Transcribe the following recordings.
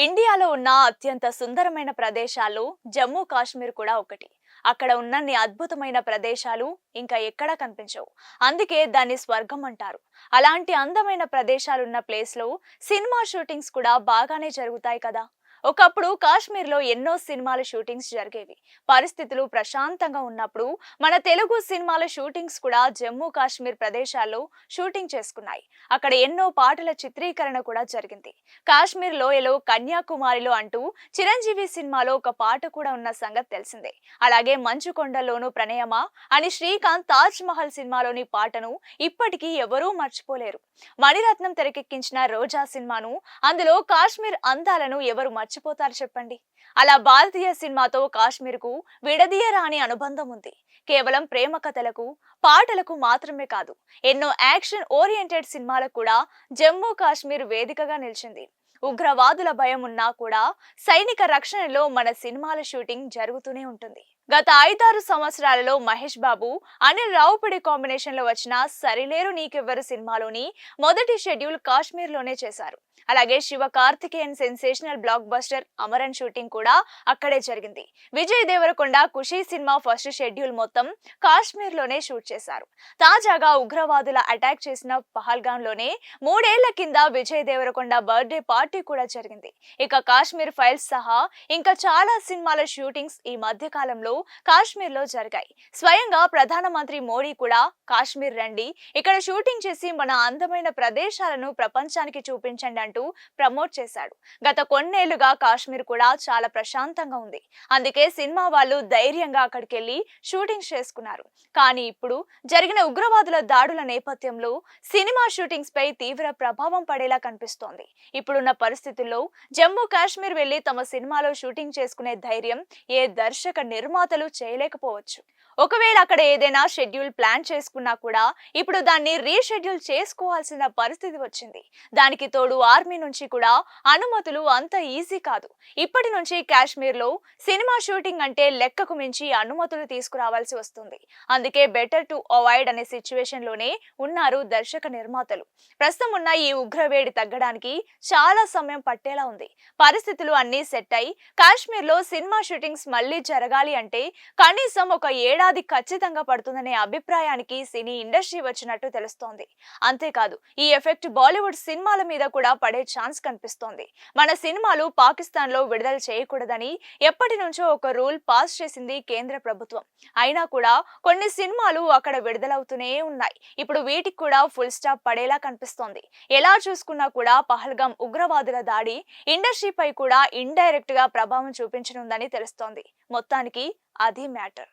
ఇండియాలో ఉన్న అత్యంత సుందరమైన ప్రదేశాల్లో జమ్మూ కాశ్మీర్ కూడా ఒకటి. అక్కడ ఉన్నన్ని అద్భుతమైన ప్రదేశాలు ఇంకా ఎక్కడా కనిపించవు. అందుకే దాన్ని స్వర్గం అంటారు. అలాంటి అందమైన ప్రదేశాలున్న ప్లేస్లో సినిమా షూటింగ్స్ కూడా బాగానే జరుగుతాయి కదా. ఒకప్పుడు కాశ్మీర్లో ఎన్నో సినిమాల షూటింగ్స్ జరిగేవి. పరిస్థితులు ప్రశాంతంగా ఉన్నప్పుడు మన తెలుగు సినిమాల షూటింగ్స్ కూడా జమ్మూ కాశ్మీర్ ప్రదేశాల్లో షూటింగ్ చేసుకున్నాయి. అక్కడ ఎన్నో పాటల చిత్రీకరణ కూడా జరిగింది. కాశ్మీర్ లోయలో కన్యాకుమారిలో అంటూ చిరంజీవి సినిమాలో ఒక పాట కూడా ఉన్న సంగతి తెలిసిందే. అలాగే మంచు కొండల్లోనూ ప్రణయమా అని శ్రీకాంత్ తాజ్ మహల్ సినిమాలోని పాటను ఇప్పటికీ ఎవరూ మర్చిపోలేరు. మణిరత్నం తెరకెక్కించిన రోజా సినిమాను, అందులో కాశ్మీర్ అందాలను ఎవరు మర్చిపోతారు చెప్పండి. అలా భారతీయ సినిమాతో కాశ్మీర్ కు విడదీయరాని అనుబంధం ఉంది. కేవలం ప్రేమ కథలకు, పాటలకు మాత్రమే కాదు, ఎన్నో యాక్షన్ ఓరియంటెడ్ సినిమాలకు కూడా జమ్మూ కాశ్మీర్ వేదికగా నిలిచింది. ఉగ్రవాదుల భయం ఉన్నా కూడా సైనిక రక్షణలో మన సినిమాల షూటింగ్ జరుగుతూనే ఉంటుంది. గత 5-6 సంవత్సరాలలో మహేష్ బాబు, అనిల్ రావుపూడి కాంబినేషన్ లో వచ్చిన సరిలేరు నీకెవ్వరు సినిమాలోని మొదటి షెడ్యూల్ కాశ్మీర్ లోనే చేశారు. అలాగే Shiva Karthikeyan sensational block buster Amaran shooting కూడా అక్కడే జరిగింది. విజయ్ దేవరకొండ ఖుషీ సినిమా ఫస్ట్ షెడ్యూల్ మొత్తం కాశ్మీర్ లోనే షూట్ చేశారు. తాజాగా ఉగ్రవాదుల అటాక్ చేసిన పహల్గామ్ లోనే 3 ఏళ్ల కింద విజయ్ దేవరకొండ బర్త్డే పార్టీ కూడా జరిగింది. ఇక కాశ్మీర్ ఫైల్స్ సహా ఇంకా చాలా సినిమాల షూటింగ్స్ ఈ మధ్య కాలంలో కాశ్మీర్ లో జరిగాయి. స్వయంగా ప్రధానమంత్రి మోడీ కూడా కాశ్మీర్ రండి, ఇక్కడ షూటింగ్ చేసి మన అందమైన ప్రదేశాలను ప్రపంచానికి చూపించండి అంటూ ప్రమోట్ చేశాడు. గత కొన్నేళ్లుగా కాశ్మీర్ కూడా చాలా ప్రశాంతంగా ఉంది. అందుకే సినిమా వాళ్ళు ధైర్యంగా అక్కడికి వెళ్లి షూటింగ్ చేసుకున్నారు. కానీ ఇప్పుడు జరిగిన ఉగ్రవాదుల దాడుల నేపథ్యంలో సినిమా షూటింగ్స్ పై తీవ్ర ప్రభావం పడేలా కనిపిస్తోంది. ఇప్పుడున్న పరిస్థితుల్లో జమ్మూ కాశ్మీర్ వెళ్లి తమ సినిమాలో షూటింగ్ చేసుకునే ధైర్యం ఏ దర్శక నిర్మాతలు చేయలేకపోవచ్చు. ఒకవేళ అక్కడ ఏదైనా షెడ్యూల్ ప్లాన్ చేసుకున్నా కూడా ఇప్పుడు దాన్ని రీషెడ్యూల్ చేసుకోవాల్సిన పరిస్థితి వచ్చింది. దానికి తోడు ఆర్మీ నుంచి కూడా అనుమతులు అంత ఈజీ కాదు. ఇప్పటి నుంచి కాశ్మీర్ లో సినిమా షూటింగ్ అంటే లెక్కకు మించి అనుమతులు తీసుకురావాల్సి వస్తుంది. అందుకే బెటర్ టు అవాయిడ్ అనే సిచ్యువేషన్ లోనే ఉన్నారు దర్శక నిర్మాతలు. ప్రస్తుతం ఉన్న ఈ ఉగ్రవేడి తగ్గడానికి చాలా సమయం పట్టేలా ఉంది. పరిస్థితులు అన్ని సెట్ అయి కాశ్మీర్ లో సినిమా షూటింగ్స్ మళ్లీ జరగాలి అంటే కనీసం ఒక ఏడాది ఖచ్చితంగా పడుతుందనే అభిప్రాయానికి సినీ ఇండస్ట్రీ వచ్చినట్టు తెలుస్తోంది. అంతేకాదు, ఈ ఎఫెక్ట్ బాలీవుడ్ సినిమాల మీద కూడా పడే ఛాన్స్ కనిపిస్తోంది. మన సినిమాలు పాకిస్తాన్ లో విడుదల చేయకూడదని ఎప్పటి నుంచో ఒక రూల్ పాస్ చేసింది కేంద్ర ప్రభుత్వం. అయినా కూడా కొన్ని సినిమాలు అక్కడ విడుదలవుతూనే ఉన్నాయి. ఇప్పుడు వీటికి కూడా ఫుల్ స్టాప్ పడేలా కనిపిస్తోంది. ఎలా చూసుకున్నా కూడా పహల్గామ్ ఉగ్రవాదుల దాడి ఇండస్ట్రీపై కూడా ఇండైరెక్ట్ గా ప్రభావం చూపించనుందని తెలుస్తోంది. మొత్తానికి అది మ్యాటర్.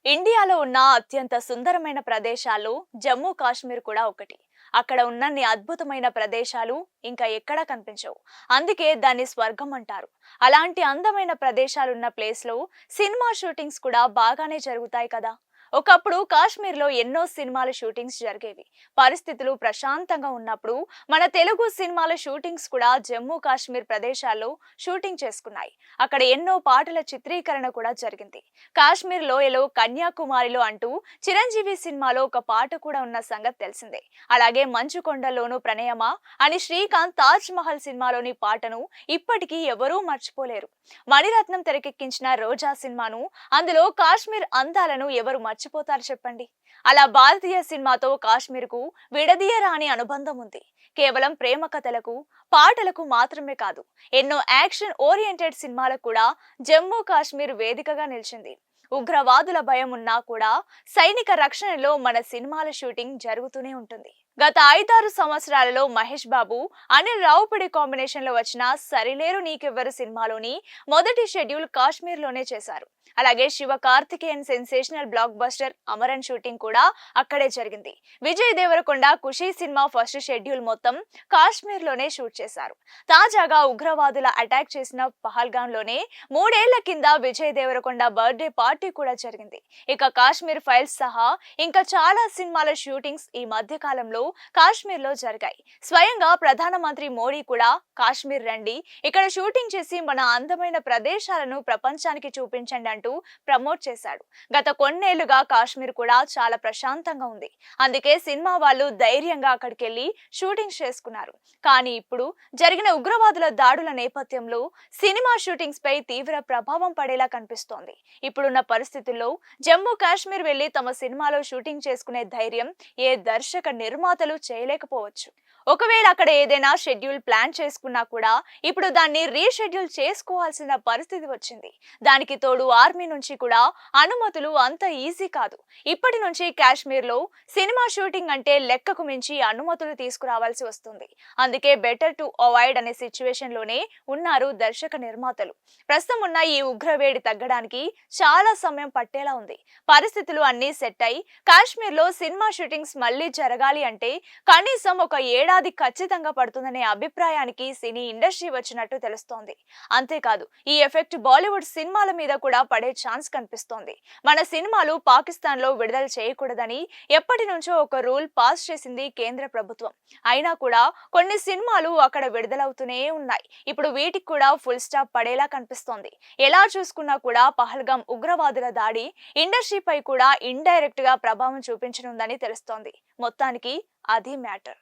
ఇండియాలో ఉన్న అత్యంత సుందరమైన ప్రదేశాల్లో జమ్మూ కాశ్మీర్ కూడా ఒకటి. అక్కడ ఉన్నన్ని అద్భుతమైన ప్రదేశాలు ఇంకా ఎక్కడా కనిపించవు. అందుకే దాన్ని స్వర్గం అంటారు. అలాంటి అందమైన ప్రదేశాలున్న ప్లేస్లో సినిమా షూటింగ్స్ కూడా బాగానే జరుగుతాయి కదా. ఒకప్పుడు కాశ్మీర్లో ఎన్నో సినిమాల షూటింగ్స్ జరిగేవి. పరిస్థితులు ప్రశాంతంగా ఉన్నప్పుడు మన తెలుగు సినిమాల షూటింగ్స్ కూడా జమ్మూ కాశ్మీర్ ప్రదేశాల్లో షూటింగ్ చేసుకున్నాయి. అక్కడ ఎన్నో పాటల చిత్రీకరణ కూడా జరిగింది. కాశ్మీర్ లోయలో కన్యాకుమారిలో అంటూ చిరంజీవి సినిమాలో ఒక పాట కూడా ఉన్న సంగతి తెలిసిందే. అలాగే మంచు కొండల్లోనూ ప్రణయమా అని శ్రీకాంత్ తాజ్ మహల్ సినిమాలోని పాటను ఇప్పటికీ ఎవరూ మర్చిపోలేరు. మణిరత్నం తెరకెక్కించిన రోజా సినిమాను, అందులో కాశ్మీర్ అందాలను ఎవరు మర్చిపోతారు చెప్పండి. అలా భారతీయ సినిమాతో కాశ్మీర్ కు విడదీయరాని అనుబంధం ఉంది. కేవలం ప్రేమ కథలకు, పాటలకు మాత్రమే కాదు, ఎన్నో యాక్షన్ ఓరియంటెడ్ సినిమాలకు కూడా జమ్మూ కాశ్మీర్ వేదికగా నిలిచింది. ఉగ్రవాదుల భయం ఉన్నా కూడా సైనిక రక్షణలో మన సినిమాల షూటింగ్ జరుగుతూనే ఉంటుంది. గత 5-6 సంవత్సరాలలో మహేష్ బాబు, అనిల్ రావుపూడి కాంబినేషన్ లో వచ్చిన సరిలేరు నీకెవ్వరు సినిమాలోని మొదటి షెడ్యూల్ కాశ్మీర్ లోనే చేశారు. అలాగే Shiva Karthikeyan sensational block buster Amaran shooting కూడా అక్కడే జరిగింది. విజయ్ దేవరకొండ ఖుషీ సినిమా ఫస్ట్ షెడ్యూల్ మొత్తం కాశ్మీర్ లోనే షూట్ చేశారు. తాజాగా ఉగ్రవాదుల అటాక్ చేసిన పహల్గామ్ లోనే 3 ఏళ్ల కింద విజయ్ దేవరకొండ బర్త్డే పార్టీ కూడా జరిగింది. ఇక కాశ్మీర్ ఫైల్స్ సహా ఇంకా చాలా సినిమాల షూటింగ్స్ ఈ మధ్య కాలంలో కాశ్మీర్లో జరిగాయి. స్వయంగా ప్రధానమంత్రి మోడీ కూడా కాశ్మీర్ రండి, ఇక్కడ షూటింగ్ చేసి మన అందమైన ప్రదేశాలను ప్రపంచానికి చూపించండి అంటూ ప్రమోట్ చేశాడు. గత కొన్నేళ్లుగా కాశ్మీర్ కూడా చాలా ప్రశాంతంగా ఉంది. అందుకే సినిమా వాళ్ళు ధైర్యంగా అక్కడికి వెళ్లి షూటింగ్ చేసుకున్నారు. కానీ ఇప్పుడు జరిగిన ఉగ్రవాదుల దాడుల నేపథ్యంలో సినిమా షూటింగ్స్ పై తీవ్ర ప్రభావం పడేలా కనిపిస్తోంది. ఇప్పుడున్న పరిస్థితుల్లో జమ్మూ కాశ్మీర్ వెళ్లి తమ సినిమాలో షూటింగ్ చేసుకునే ధైర్యం ఏ దర్శక నిర్మాతలు చేయలేకపోవచ్చు. ఒకవేళ అక్కడ ఏదైనా షెడ్యూల్ ప్లాన్ చేసుకున్నా కూడా ఇప్పుడు దాన్ని రీషెడ్యూల్ చేసుకోవాల్సిన పరిస్థితి వచ్చింది. దానికి తోడు ఆర్మీ నుంచి కూడా అనుమతులు అంత ఈజీ కాదు. ఇప్పటి నుంచి కాశ్మీర్ లో సినిమా షూటింగ్ అంటే లెక్కకు మించి అనుమతులు తీసుకురావాల్సి వస్తుంది. అందుకే బెటర్ టు అవాయిడ్ అనే సిచ్యువేషన్ లోనే ఉన్నారు దర్శక నిర్మాతలు. ప్రస్తుతం ఉన్న ఈ ఉగ్రవేడి తగ్గడానికి చాలా సమయం పట్టేలా ఉంది. పరిస్థితులు అన్ని సెట్ అయి కాశ్మీర్ లో సినిమా షూటింగ్స్ మళ్లీ జరగాలి అంటే కనీసం ఒక ఏడాది ఖచ్చితంగా పడుతుందనే అభిప్రాయానికి సినీ ఇండస్ట్రీ వచ్చినట్టు తెలుస్తోంది. అంతేకాదు ఈ ఎఫెక్ట్ బాలీవుడ్ సినిమాల మీద కూడా పడే ఛాన్స్ కనిపిస్తోంది. మన సినిమాలు పాకిస్తాన్ లో విడుదల చేయకూడదని ఎప్పటి నుంచో ఒక రూల్ పాస్ చేసింది కేంద్ర ప్రభుత్వం. అయినా కూడా కొన్ని సినిమాలు అక్కడ విడుదలవుతూనే ఉన్నాయి. ఇప్పుడు వీటికి కూడా ఫుల్ స్టాప్ పడేలా కనిపిస్తోంది. ఎలా చూసుకున్నా కూడా పహల్గాం ఉగ్రవాదుల దాడి ఇండస్ట్రీపై కూడా ఇండైరెక్ట్ గా ప్రభావం చూపించనుందని తెలుస్తోంది. మొత్తానికి అది మ్యాటర్.